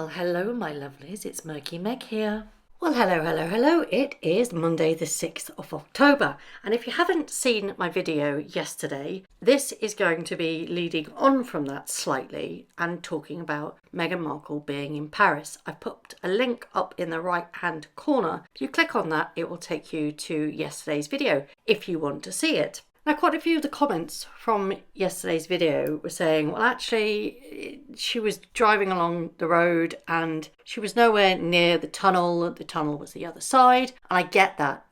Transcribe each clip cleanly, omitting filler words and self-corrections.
Well, hello, my lovelies. It's Murky Meg here. Well, hello. It is Monday the 6th of October. And if you haven't seen my video yesterday, this is going to be leading on from that slightly and talking about Meghan Markle being in Paris. I've put a link up in the right-hand corner. If you click on that, it will take you to yesterday's video if you want to see it. Now, quite a few of the comments from yesterday's video were saying, well, actually, she was driving along the road and she was nowhere near the tunnel. The tunnel was the other side. And I get that.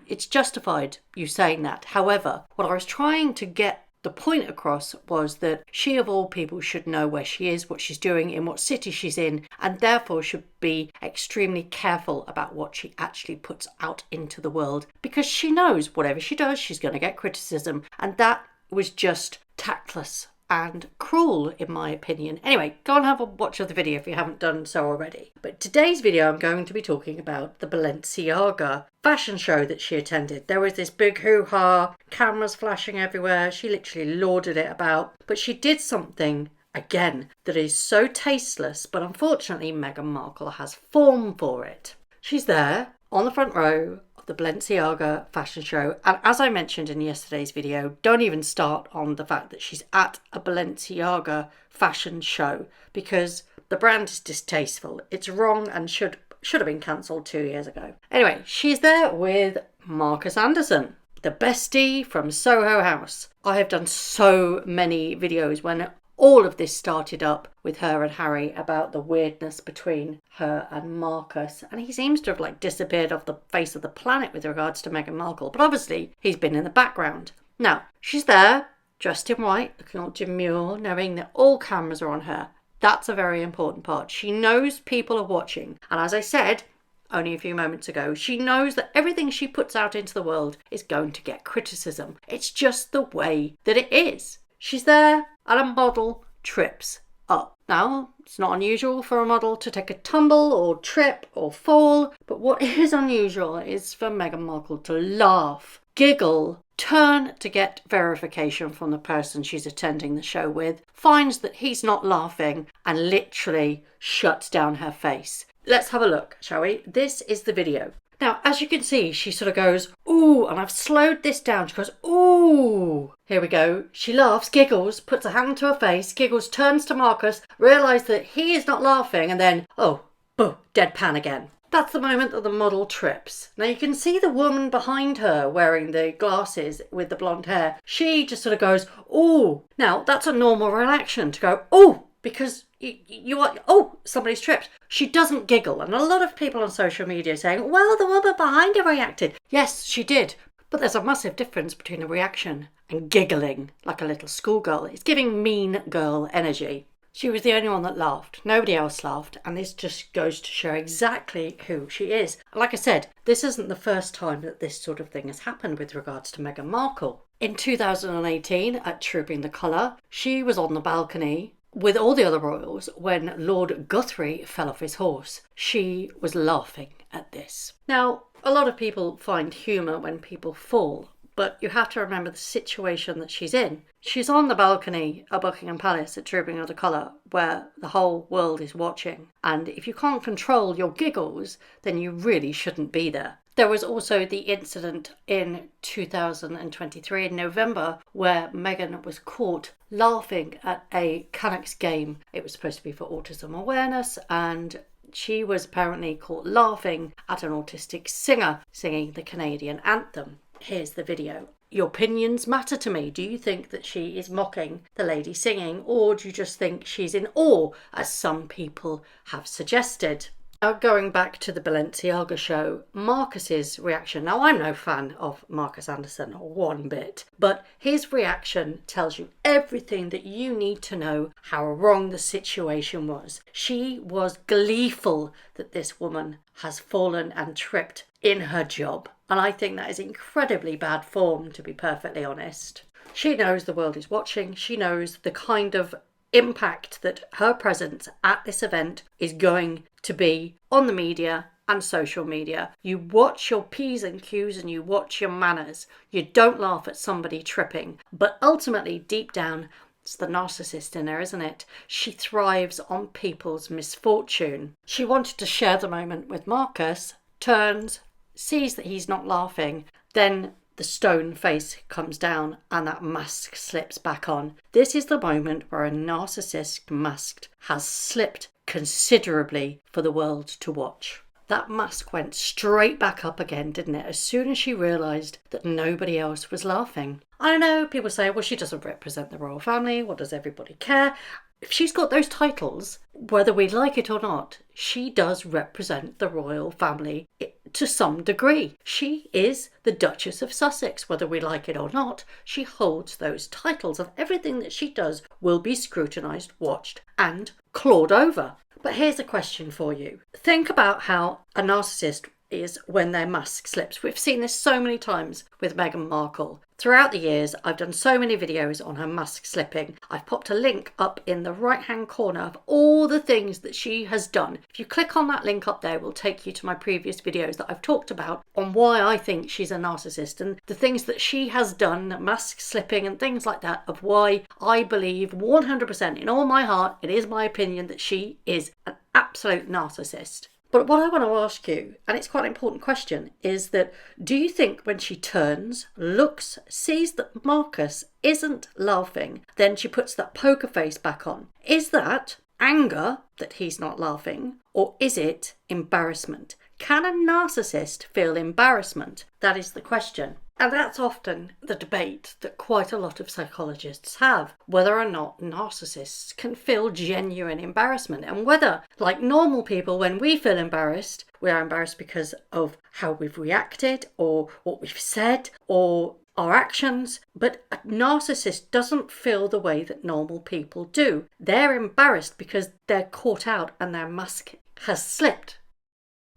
It's justified you saying that. However, what I was trying to get the point across was that she, of all people, should know where she is, what she's doing, in what city she's in, and therefore should be extremely careful about what she actually puts out into the world, because she knows whatever she does, she's going to get criticism, and that was just tactless and cruel, in my opinion. Anyway, go and have a watch of the video if you haven't done so already. But today's video, I'm going to be talking about the Balenciaga fashion show that she attended. There was this big hoo-ha, cameras flashing everywhere. She literally lauded it about. But she did something, again, that is so tasteless, but unfortunately Meghan Markle has form for it. She's there on the front row the Balenciaga fashion show, and as I mentioned in yesterday's video, don't even start on the fact that she's at a Balenciaga fashion show, because the brand is distasteful. It's wrong and should have been cancelled 2 years ago. Anyway, she's there with Marcus Anderson, the bestie from Soho House. I have done so many videos when all of this started up with her and Harry about the weirdness between her and Marcus. And he seems to have disappeared off the face of the planet with regards to Meghan Markle. But obviously he's been in the background. Now, she's there, dressed in white, looking all demure, knowing that all cameras are on her. That's a very important part. She knows people are watching. And as I said only a few moments ago, she knows that everything she puts out into the world is going to get criticism. It's just the way that it is. She's there and a model trips up. Now, it's not unusual for a model to take a tumble or trip or fall, but what is unusual is for Meghan Markle to laugh, giggle, turn to get verification from the person she's attending the show with, finds that he's not laughing, and literally shuts down her face. Let's have a look, shall we? This is the video. Now, as you can see, she sort of goes, ooh, and I've slowed this down. She goes, ooh. Here we go. She laughs, giggles, puts a hand to her face, giggles, turns to Marcus, realises that he is not laughing, and then, oh, boo, deadpan again. That's the moment that the model trips. Now, you can see the woman behind her wearing the glasses with the blonde hair. She just sort of goes, ooh. Now, that's a normal reaction to go, ooh, because you are, oh, somebody's tripped. She doesn't giggle. And a lot of people on social media are saying, well, the woman behind her reacted. Yes, she did. But there's a massive difference between a reaction and giggling like a little schoolgirl. It's giving mean girl energy. She was the only one that laughed. Nobody else laughed. And this just goes to show exactly who she is. Like I said, this isn't the first time that this sort of thing has happened with regards to Meghan Markle. In 2018, at Trooping the Colour, she was on the balcony with all the other royals when Lord Guthrie fell off his horse. She was laughing at this. Now, a lot of people find humour when people fall, but you have to remember the situation that she's in. She's on the balcony at Buckingham Palace at Trooping of the Colour, where the whole world is watching. And if you can't control your giggles, then you really shouldn't be there. There was also the incident in 2023 in November where Meghan was caught laughing at a Canucks game. It was supposed to be for autism awareness, and she was apparently caught laughing at an autistic singer singing the Canadian anthem. Here's the video. Your opinions matter to me. Do you think that she is mocking the lady singing, or do you just think she's in awe, as some people have suggested? Now, going back to the Balenciaga show, Marcus's reaction. Now, I'm no fan of Marcus Anderson one bit, but his reaction tells you everything that you need to know how wrong the situation was. She was gleeful that this woman has fallen and tripped in her job. And I think that is incredibly bad form, to be perfectly honest. She knows the world is watching. She knows the kind of impact that her presence at this event is going to be on the media and social media. You watch your P's and Q's and you watch your manners. You don't laugh at somebody tripping. But ultimately, deep down, It's the narcissist in her, isn't it? She thrives on people's misfortune. She wanted to share the moment with Marcus, turns, sees that he's not laughing, then the stone face comes down and that mask slips back on. This is the moment where a narcissist mask has slipped considerably for the world to watch. That mask went straight back up again, didn't it? As soon as she realised that nobody else was laughing. I know people say, well, she doesn't represent the royal family. What does everybody care? If she's got those titles, whether we like it or not, she does represent the royal family to some degree. She is the Duchess of Sussex, whether we like it or not. She holds those titles, and everything that she does will be scrutinised, watched and clawed over. But here's a question for you. Think about how a narcissist is when their mask slips. We've seen this so many times with Meghan Markle. Throughout the years, I've done so many videos on her mask slipping. I've popped a link up in the right-hand corner of all the things that she has done. If you click on that link up there, it will take you to my previous videos that I've talked about on why I think she's a narcissist and the things that she has done, mask slipping and things like that, of why I believe 100% in all my heart, it is my opinion that she is an absolute narcissist. But what I want to ask you, and it's quite an important question, is that do you think when she turns, looks, sees that Marcus isn't laughing, then she puts that poker face back on? Is that anger that he's not laughing, or is it embarrassment? Can a narcissist feel embarrassment? That is the question. And that's often the debate that quite a lot of psychologists have, whether or not narcissists can feel genuine embarrassment, and whether, like normal people, when we feel embarrassed, we are embarrassed because of how we've reacted or what we've said or our actions. But a narcissist doesn't feel the way that normal people do. They're embarrassed because they're caught out and their mask has slipped,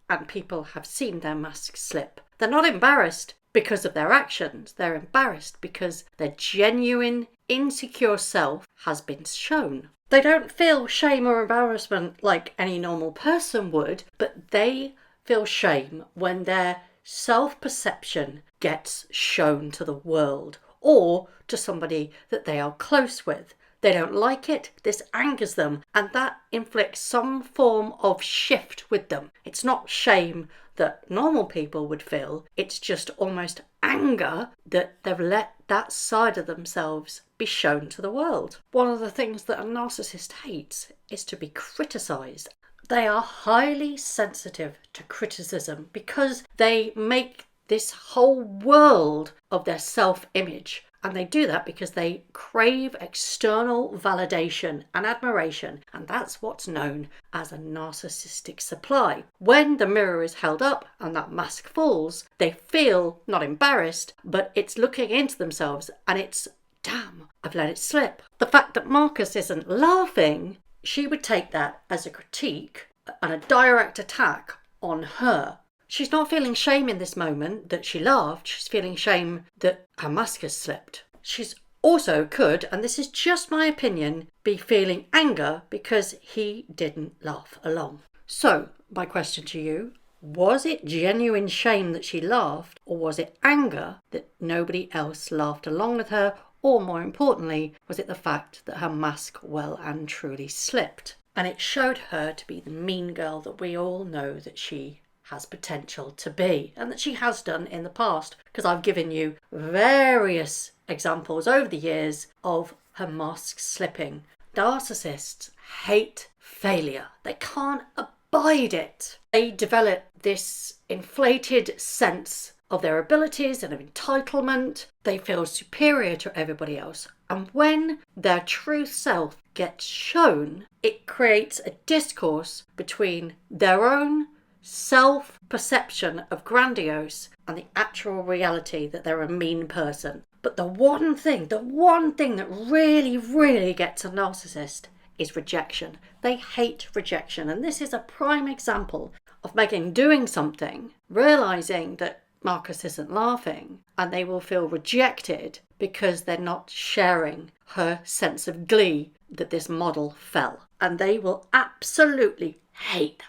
and people have seen their mask slip. They're not embarrassed because of their actions. They're embarrassed because their genuine, insecure self has been shown. They don't feel shame or embarrassment like any normal person would, but they feel shame when their self-perception gets shown to the world or to somebody that they are close with. They don't like it, this angers them, and that inflicts some form of shift with them. It's not shame that normal people would feel, it's just almost anger that they've let that side of themselves be shown to the world. One of the things that a narcissist hates is to be criticised. They are highly sensitive to criticism because they make this whole world of their self-image. And they do that because they crave external validation and admiration, and that's what's known as a narcissistic supply. When the mirror is held up and that mask falls, they feel not embarrassed, but it's looking into themselves and it's, damn, I've let it slip. The fact that Marcus isn't laughing, she would take that as a critique and a direct attack on her. She's not feeling shame in this moment that she laughed. She's feeling shame that her mask has slipped. She's also could, and this is just my opinion, be feeling anger because he didn't laugh along. So, my question to you, was it genuine shame that she laughed, or was it anger that nobody else laughed along with her, or more importantly, was it the fact that her mask well and truly slipped? And it showed her to be the mean girl that we all know that she has potential to be, and that she has done in the past, because I've given you various examples over the years of her mask slipping. Narcissists hate failure. They can't abide it. They develop this inflated sense of their abilities and of entitlement. They feel superior to everybody else. And when their true self gets shown, it creates a discourse between their own self-perception of grandiose and the actual reality that they're a mean person. But the one thing that really, really gets a narcissist is rejection. They hate rejection. And this is a prime example of Meghan doing something, realising that Marcus isn't laughing, and they will feel rejected because they're not sharing her sense of glee that this model fell. And they will absolutely hate that.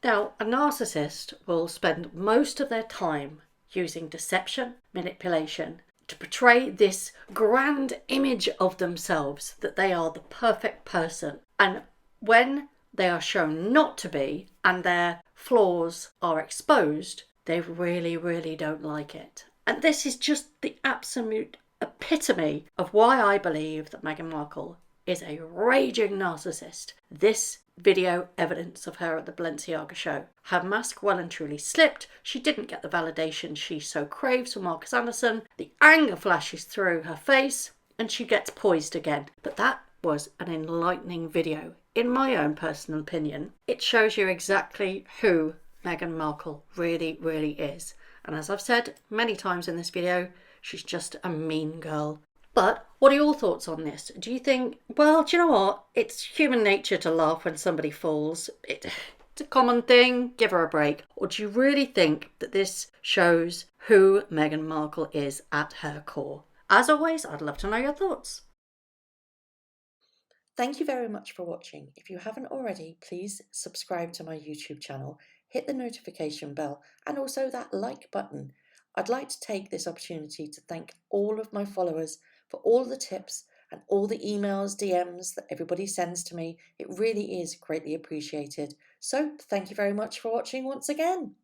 Now, a narcissist will spend most of their time using deception, manipulation, to portray this grand image of themselves that they are the perfect person. And when they are shown not to be and their flaws are exposed, they really, really don't like it. And this is just the absolute epitome of why I believe that Meghan Markle is a raging narcissist. This video evidence of her at the Balenciaga show. Her mask well and truly slipped. She didn't get the validation she so craves from Marcus Anderson. The anger flashes through her face and she gets poised again. But that was an enlightening video. In my own personal opinion, it shows you exactly who Meghan Markle really, really is. And as I've said many times in this video, she's just a mean girl. But what are your thoughts on this? Do you think, well, do you know what? It's human nature to laugh when somebody falls. It's a common thing. Give her a break. Or do you really think that this shows who Meghan Markle is at her core? As always, I'd love to know your thoughts. Thank you very much for watching. If you haven't already, please subscribe to my YouTube channel, hit the notification bell, and also that like button. I'd like to take this opportunity to thank all of my followers for all the tips and all the emails, DMs that everybody sends to me. It really is greatly appreciated. So thank you very much for watching once again.